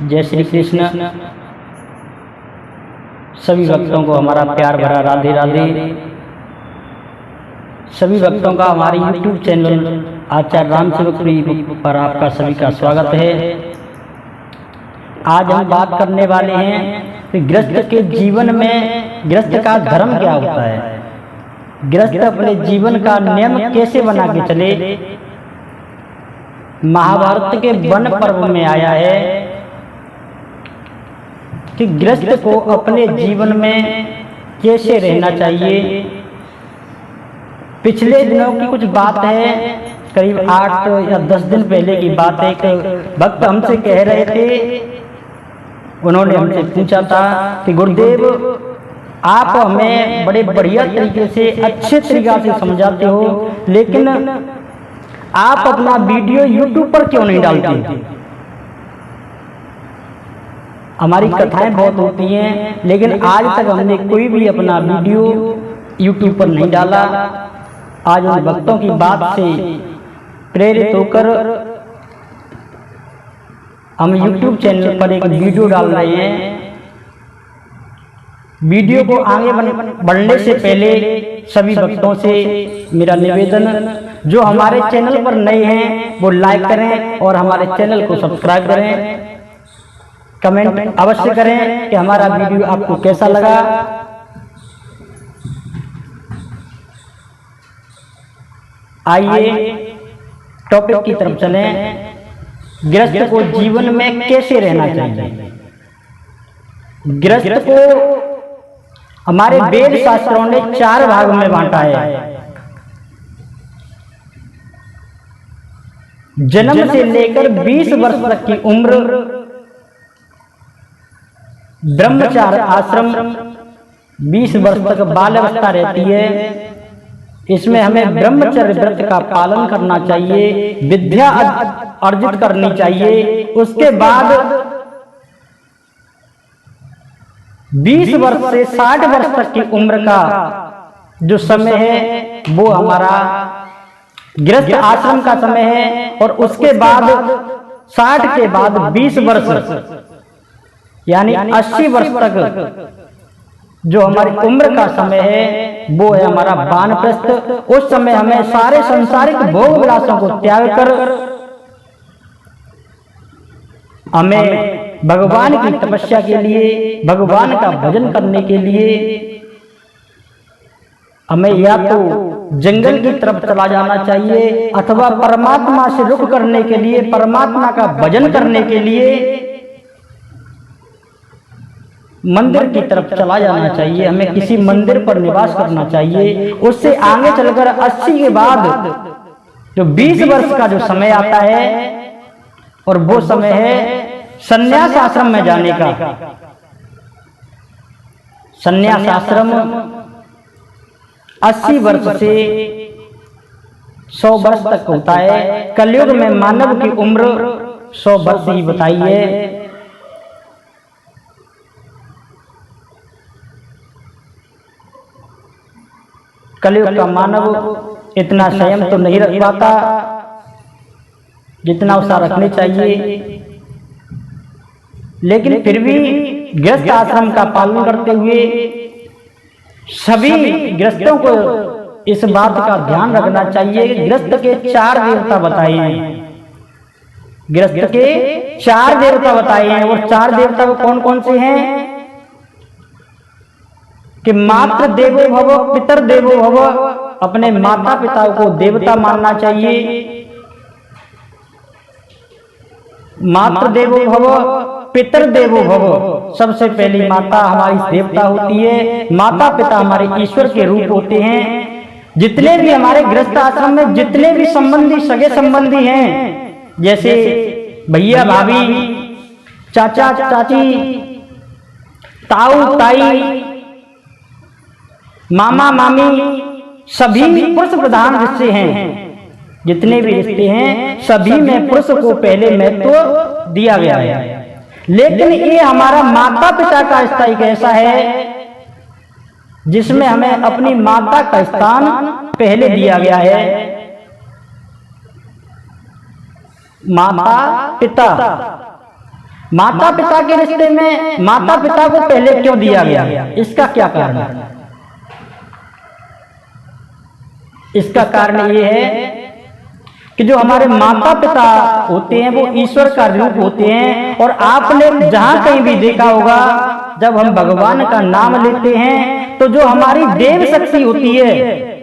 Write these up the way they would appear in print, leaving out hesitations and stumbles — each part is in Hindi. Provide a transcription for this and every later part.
जय श्री कृष्ण। सभी भक्तों को हमारा प्यार भरा राधे राधे। सभी भक्तों का हमारे YouTube चैनल आचार्य रामसेवकपुरी पर आपका सभी का स्वागत है। आज हम बात करने वाले हैं कि गृहस्थ के जीवन में गृहस्थ का धर्म क्या होता है। गृहस्थ अपने जीवन का नियम कैसे बना के चले। महाभारत के वन पर्व में आया है कि गृहस्थ को अपने जीवन में कैसे रहना चाहिए। पिछले दिनों की कुछ बात है, करीब 8 या 10 दिन पहले की बात है। एक भक्त हमसे कह रहे थे, उन्होंने हमसे पूछा था कि गुरुदेव आप हमें बड़े बढ़िया तरीके से अच्छे तरीके से समझाते हो, लेकिन आप अपना वीडियो YouTube पर क्यों नहीं डालते। हमारी कथाएं बहुत होती हैं, लेकिन आज तक हमने कोई भी अपना वीडियो YouTube पर नहीं डाला। आज उन भक्तों की बात से प्रेरित होकर हम YouTube चैनल पर एक वीडियो डाल रहे हैं। वीडियो को आगे बढ़ने से पहले सभी भक्तों से मेरा निवेदन, जो हमारे चैनल पर नए हैं वो लाइक करें और हमारे चैनल को सब्सक्राइब करें। कमेंट अवश्य करें कि हमारा वीडियो आपको कैसा लगा। आइए टॉपिक की तरफ चलें। गृहस्थ को जीवन में कैसे रहना चाहिए। गृहस्थ को हमारे वेद शास्त्रों ने 4 भाग में बांटा है। जन्म से लेकर 20 वर्ष तक की उम्र ब्रह्मचार्य आश्रम, 20 वर्ष तक बाल अवस्था रहती है। इसमें हमें ब्रह्मचर्य व्रत का पालन करना चाहिए, विद्या अर्जित करनी चाहिए। उसके बाद 20 वर्ष से 60 वर्ष तक की उम्र का जो समय है वो हमारा गृहस्थ आश्रम का समय है। और उसके बाद 60 के बाद 20 वर्ष यानी 80 वर्ष तक जो हमारी उम्र का समय है वो है हमारा वानप्रस्थ। उस समय हमें सारे संसारिक भोग विलासों को त्याग कर हमें भगवान की तपस्या के लिए, भगवान का भजन करने के लिए हमें या तो जंगल की तरफ चला जाना चाहिए अथवा परमात्मा से रुख करने के लिए, परमात्मा का भजन करने के लिए मंदिर की तरफ चला जाना चाहिए। हमें किसी मंदिर पर निवास करना चाहिए। उससे आगे चलकर 80 के बाद जो 20 वर्ष का जो समय आता है और वो समय है संन्यास आश्रम में जाने का। संन्यास आश्रम 80 वर्ष से 100 वर्ष तक होता है। कलयुग में मानव की उम्र 100 वर्ष ही बताई है। कलयुग का मानव इतना संयम तो नहीं रख पाता जितना उसे रखने चाहिए, लेकिन फिर भी गृहस्थ आश्रम का पालन करते हुए सभी गृहस्थों को इस बात का ध्यान रखना चाहिए कि गृहस्थ के 4 देवता बताए हैं। गृहस्थ के 4 देवता बताए हैं। और 4 देवता को कौन कौन से हैं कि मातृ देवो भव, पितर देवो भव। अपने माता पिता को देवता मानना चाहिए। मातृ देवो भव, पितर देवो भव। सबसे पहली माता हमारी देवता होती है। माता पिता हमारे ईश्वर के रूप होते हैं। जितने भी हमारे गृहस्थ आश्रम में जितने भी संबंधी, सगे संबंधी हैं, जैसे भैया भाभी, चाचा चाची, ताऊ ताई, मामा मामी, सभी पुरुष प्रधान रिश्ते हैं। जितने भी रिश्ते हैं सभी में पुरुष को पहले महत्व दिया गया है। लेकिन ये हमारा माता पिता का रिश्ता एक ऐसा है जिसमें हमें अपनी माता का स्थान पहले दिया गया है। माता पिता माता पिता के रिश्ते में माता पिता को पहले क्यों दिया गया, इसका क्या कारण है? इसका कारण ये है कि जो हमारे माता पिता होते हैं वो ईश्वर का रूप होते हैं। और आपने जहां कहीं भी देखा होगा, जब हम भगवान का नाम लेते हैं तो जो हमारी देव शक्ति होती है,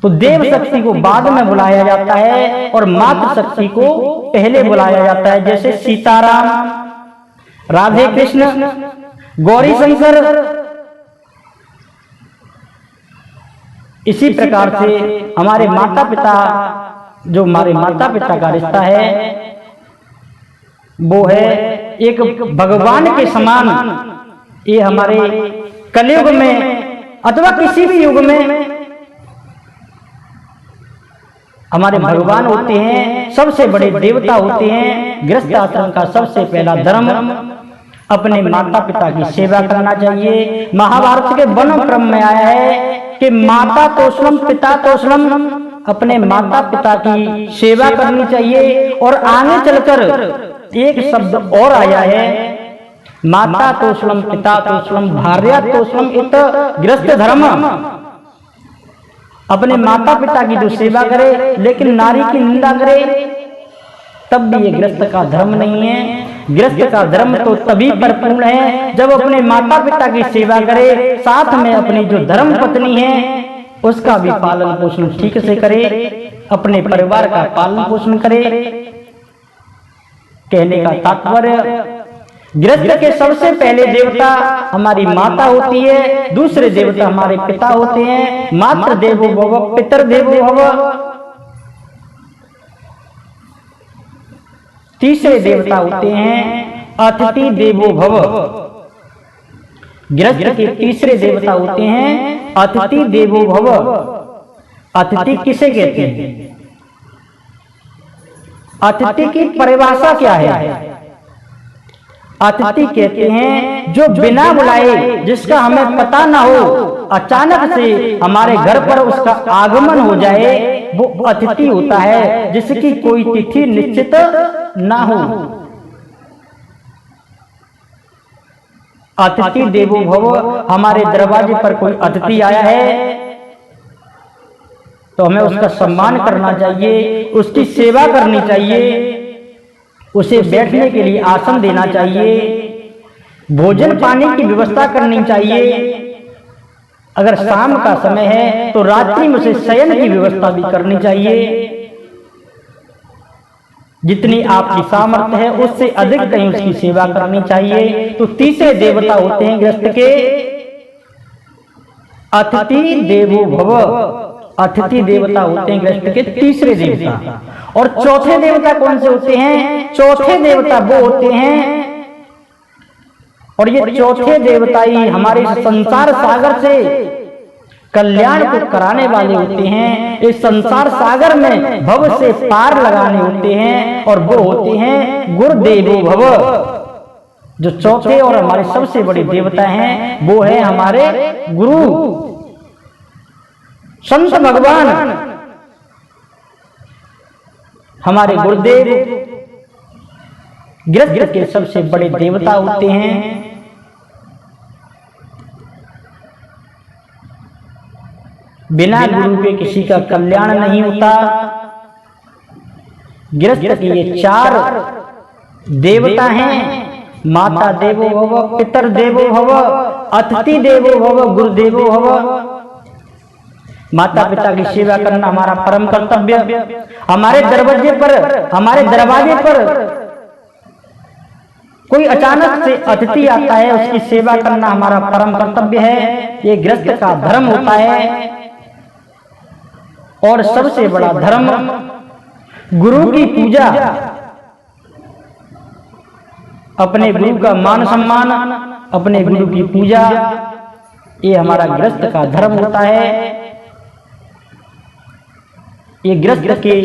तो देव शक्ति को बाद में बुलाया जाता है और मातृ शक्ति को पहले बुलाया जाता है। जैसे सीताराम, राधे कृष्ण, गौरी शंकर। इसी प्रकार से हमारे माता पिता, जो हमारे माता पिता का रिश्ता है वो है एक भगवान के समान। ये हमारे कलयुग में अथवा किसी भी युग में हमारे भगवान होते हैं, सबसे बड़े देवता होते हैं। गृहस्थ आश्रम का सबसे पहला धर्म अपने माता पिता की सेवा करना चाहिए। महाभारत के वन क्रम में आया है कि माता तोषणम पिता तोषणम, अपने माता पिता की सेवा करनी चाहिए। और आगे चलकर एक शब्द और आया है, माता तोषणम पिता तोषणम भार्या तोषणम इत गृहस्थ धर्म। अपने माता पिता की जो सेवा करे लेकिन नारी की निंदा करे, तब भी ये गृहस्थ का धर्म नहीं है। गृहस्थ का धर्म तो तभी परिपूर्ण है जब अपने माता पिता की सेवा करे, साथ में अपनी जो धर्म पत्नी है उसका भी पालन पोषण ठीक से करे, अपने परिवार का पालन पोषण करे। कहने का तात्पर्य, गृहस्थ के सबसे पहले देवता हमारी माता होती है, दूसरे देवता हमारे पिता होते हैं। मातृ देवो भव, पितर देवो भव। तीसरे देवता होते हैं अतिथि देवो भव। गृहस्थ के तीसरे देवता होते हैं अतिथि देवो भव। अतिथि किसे कहते हैं? अतिथि की परिभाषा क्या है? अतिथि कहते हैं जो बिना बुलाए, जिसका हमें पता ना हो, अचानक से हमारे घर पर उसका आगमन हो जाए, वो अतिथि होता है, जिसकी कोई तिथि निश्चित ना हो। अतिथि देवो भव। हमारे दरवाजे पर कोई अतिथि आया है तो हमें उसका सम्मान करना चाहिए, उसकी सेवा करनी चाहिए, उसे बैठने के लिए आसन देना चाहिए, भोजन पानी की व्यवस्था करनी चाहिए। अगर शाम का समय है तो रात्रि में उसे शयन की व्यवस्था भी करनी चाहिए। जितनी आपकी सामर्थ्य है उससे अधिक कहीं उसकी सेवा करनी चाहिए। तो तीसरे देवता होते हैं गृहस्थ के अतिथि देवो भव। अतिथि देवता होते हैं गृहस्थ के तीसरे देवता। और चौथे देवता कौन से होते हैं? चौथे देवता वो होते हैं, और ये चौथे देवता ही हमारे संसार सागर से कल्याण को कराने वाले होते हैं। इस संसार सागर में भव से पार लगाने होते हैं, और वो होते हैं गुरुदेवो भव। जो चौथे और हमारे सबसे बड़े देवता हैं वो है हमारे गुरु संत भगवान। हमारे गुरुदेव गृहस्थ के सबसे बड़े देवता होते हैं। बिना गुरु के किसी का कल्याण नहीं होता। गृहस्थ के ये चार देवता हैं, माता देवो भव, पितर देवो भव, अतिथि देवो भव, गुरुदेवो भव। माता पिता की सेवा करना हमारा परम कर्तव्य। हमारे दरवाजे पर कोई अचानक से अतिथि आता है, उसकी सेवा करना हमारा परम कर्तव्य है। ये गृहस्थ का धर्म होता है। और सबसे बड़ा धर्म गुरु की पूजा, अपने गुरु का मान सम्मान, अपने गुरु की पूजा, ये हमारा गृहस्थ का धर्म होता है। ये गृहस्थ के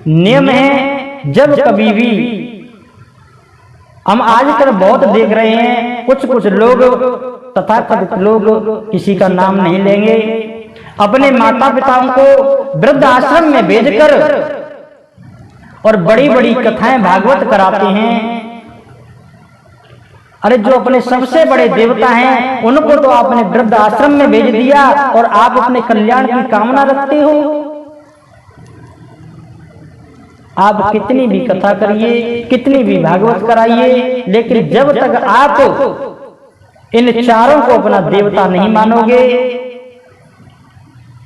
नियम हैं। जब कभी भी हम आजकल बहुत देख रहे हैं, कुछ लोग तथाकथित लोग, किसी का नाम नहीं लेंगे, अपने माता पिताओं को वृद्ध आश्रम में भेजकर और बड़ी बड़ी कथाएं भागवत कराते हैं। अरे जो अपने सबसे बड़े देवता हैं उनको तो आपने वृद्ध आश्रम में भेज दिया और आप अपने कल्याण की कामना रखते हो। आप कितनी भी कथा करिए, कितनी भी भागवत कराइए, लेकिन जब तक आप इन चारों को अपना देवता नहीं मानोगे,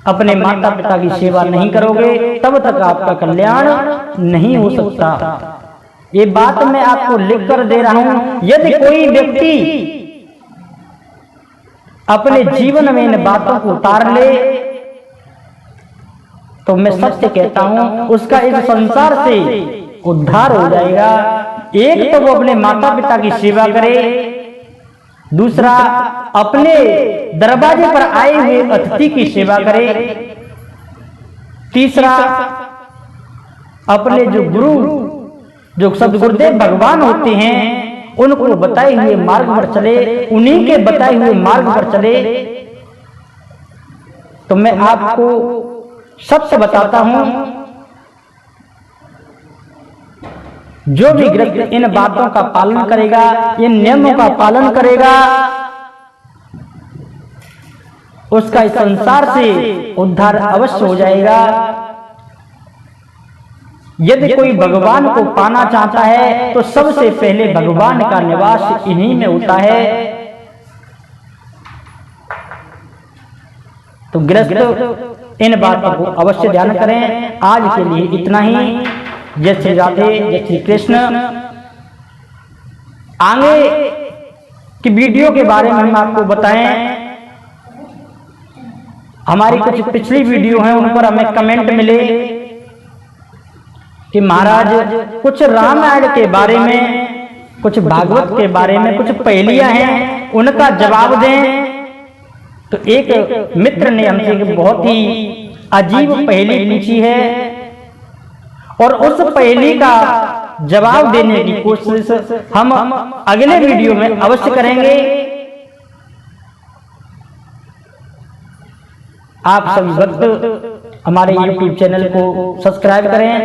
अपने माता पिता की सेवा नहीं करोगे, तब तक आपका कल्याण नहीं हो सकता। ये बात मैं आपको लिख कर दे रहा हूं। यदि कोई व्यक्ति अपने जीवन में इन बातों को उतार ले तो मैं सत्य कहता हूं उसका इस संसार से उद्धार हो जाएगा। एक तो वो अपने माता पिता की सेवा करे, दूसरा अपने दरवाजे पर आए हुए अतिथि की सेवा करे, तीसरा अपने जो गुरु, जो सदगुरुदेव भगवान होते हैं, उनको बताए हुए मार्ग पर चले, उन्हीं के बताए हुए मार्ग पर चले। तो मैं आपको सत्य बताता हूं, जो भी गृहस्थ इन बातों का पालन करेगा, इन नियमों का पालन करेगा, उसका इस संसार से उद्धार अवश्य हो जाएगा। यदि कोई भगवान को पाना चाहता है तो सबसे पहले भगवान का निवास इन्हीं में होता है। तो गृहस्थ इन बातों को अवश्य ध्यान करें। आज के लिए इतना ही। जय श्री राधे, जय श्री कृष्ण। आगे की वीडियो के बारे में हम आपको बताएं। हमारी कुछ पिछली वीडियो हैं, उन पर हमें कमेंट मिले कि महाराज कुछ रामायण के बारे में, कुछ भागवत के बारे में कुछ पहेलियां हैं, उनका जवाब दें। तो एक मित्र ने हमसे एक बहुत ही अजीब पहेली पूछी है और उस पहेली का जवाब देने की कोशिश हम अगले वीडियो में अवश्य करेंगे। आप सभी भक्त हमारे YouTube चैनल को सब्सक्राइब करें।